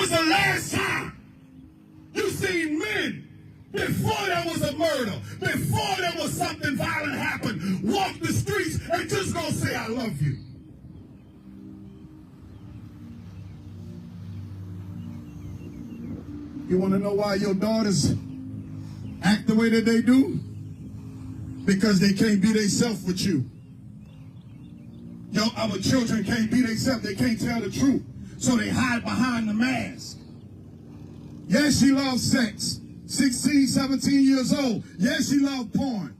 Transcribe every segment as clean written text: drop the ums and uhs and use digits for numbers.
was the last time you seen men, before there was a murder, before there was something violent happen, walk the streets and just gonna say, I love you? You want to know why your daughters act the way that they do? Because they can't be themselves with you. Our children can't be themselves. They can't tell the truth. So they hide behind the mask. Yes, she loves sex. 16, 17 years old. Yes, she loves porn.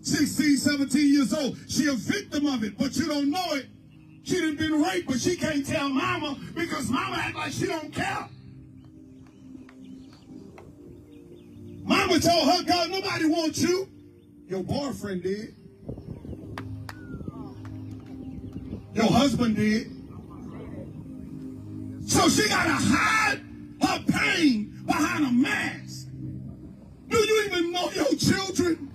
16, 17 years old. She a victim of it, but you don't know it. She done been raped, but she can't tell mama because mama act like she don't care. Mama told her, God, nobody wants you. Your boyfriend did. Your husband did. So she got to hide her pain behind a mask. Do you even know your children?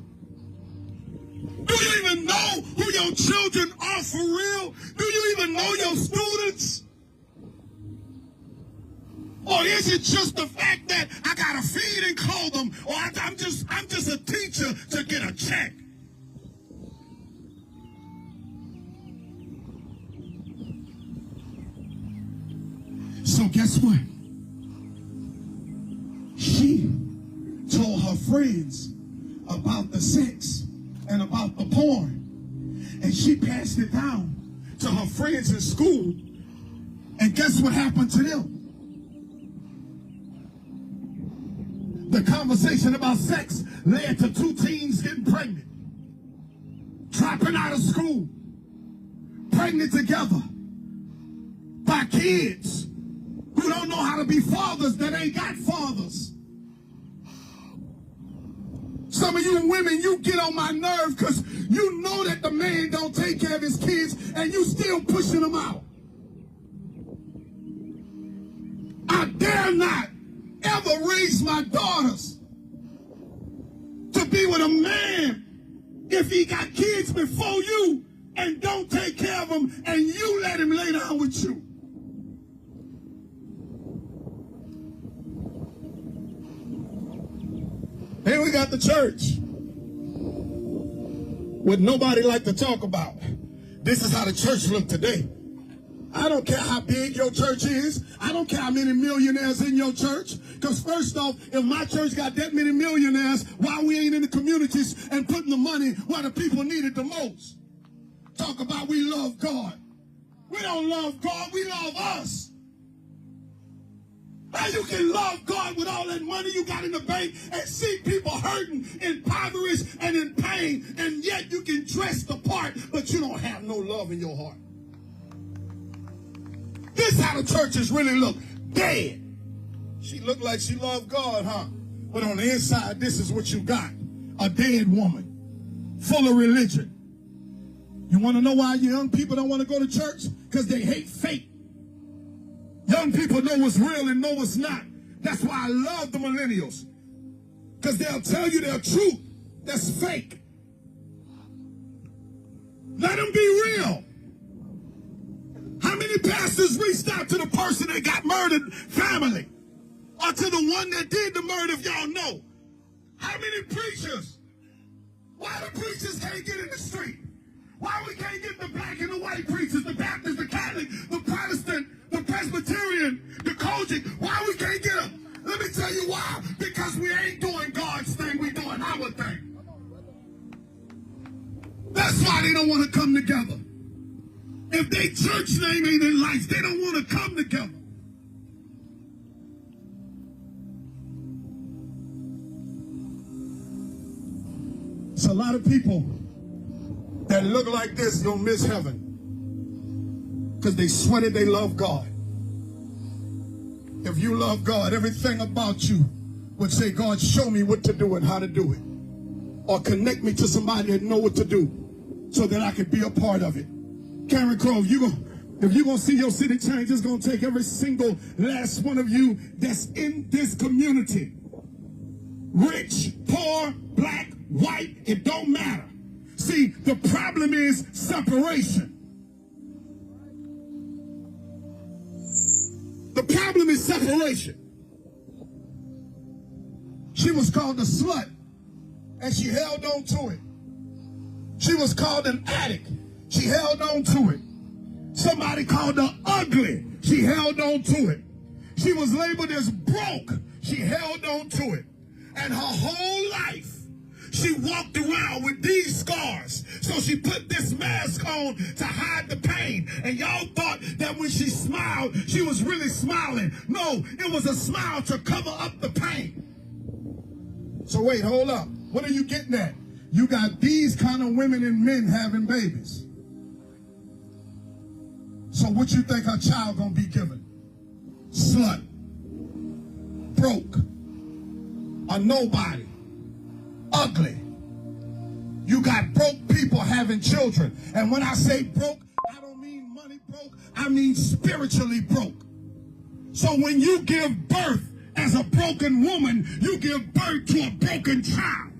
Do you even know who your children are for real? Do you even know your students? Or is it just the fact that I got to feed and clothe them? Or I'm just a teacher to get a check? So guess what? She told her friends about the sex and about the porn. And she passed it down to her friends in school. And guess what happened to them? The conversation about sex led to 2 teens getting pregnant, dropping out of school, pregnant together by kids who don't know how to be fathers that ain't got fathers. Some of you women, you get on my nerve because you know that the man don't take care of his kids and you still pushing them out. I dare not ever raise my daughters to be with a man if he got kids before you and don't take care of them and you let him lay down with you. Then we got the church, what nobody like to talk about. This is how the church look today. I don't care how big your church is. I don't care how many millionaires in your church. Because first off, if my church got that many millionaires, why we ain't in the communities and putting the money where the people need it the most? Talk about we love God. We don't love God, we love us. How you can love God with all that money you got in the bank and see people hurting, impoverished, and in pain, and yet you can dress the part, but you don't have no love in your heart. This how the churches really look. Dead. She looked like she loved God, huh? But on the inside, this is what you got. A dead woman. Full of religion. You want to know why young people don't want to go to church? Because they hate fake. Young people know what's real and know what's not. That's why I love the millennials. Because they'll tell you their truth. That's fake. Let them be real. How many pastors reached out to the person that got murdered family? Or to the one that did the murder, if y'all know? How many preachers? Why the preachers can't get in the street? Why we can't get the black and the white preachers, the Baptist, the Catholic, the Protestant, the Presbyterian, the Kojic? Why we can't get them? Let me tell you why. Because we ain't doing God's thing, we doing our thing. That's why they don't want to come together. If their church name ain't in lights, they don't want to come together. It's a lot of people that look like this don't miss heaven because they sweated they love God. If you love God, everything about you would say, God, show me what to do and how to do it. Or connect me to somebody that know what to do so that I can be a part of it. Karen Crowe, if you're going to see your city change, it's going to take every single last one of you that's in this community. Rich, poor, black, white, it don't matter. See, the problem is separation. The problem is separation. She was called a slut, and she held on to it. She was called an addict. She held on to it. Somebody called her ugly. She held on to it. She was labeled as broke. She held on to it. And her whole life, she walked around with these scars. So she put this mask on to hide the pain. And y'all thought that when she smiled, she was really smiling. No, it was a smile to cover up the pain. So wait, hold up. What are you getting at? You got these kind of women and men having babies. So what you think her child gonna be given? Slut. Broke. A nobody. Ugly. You got broke people having children. And when I say broke, I don't mean money broke. I mean spiritually broke. So when you give birth as a broken woman, you give birth to a broken child.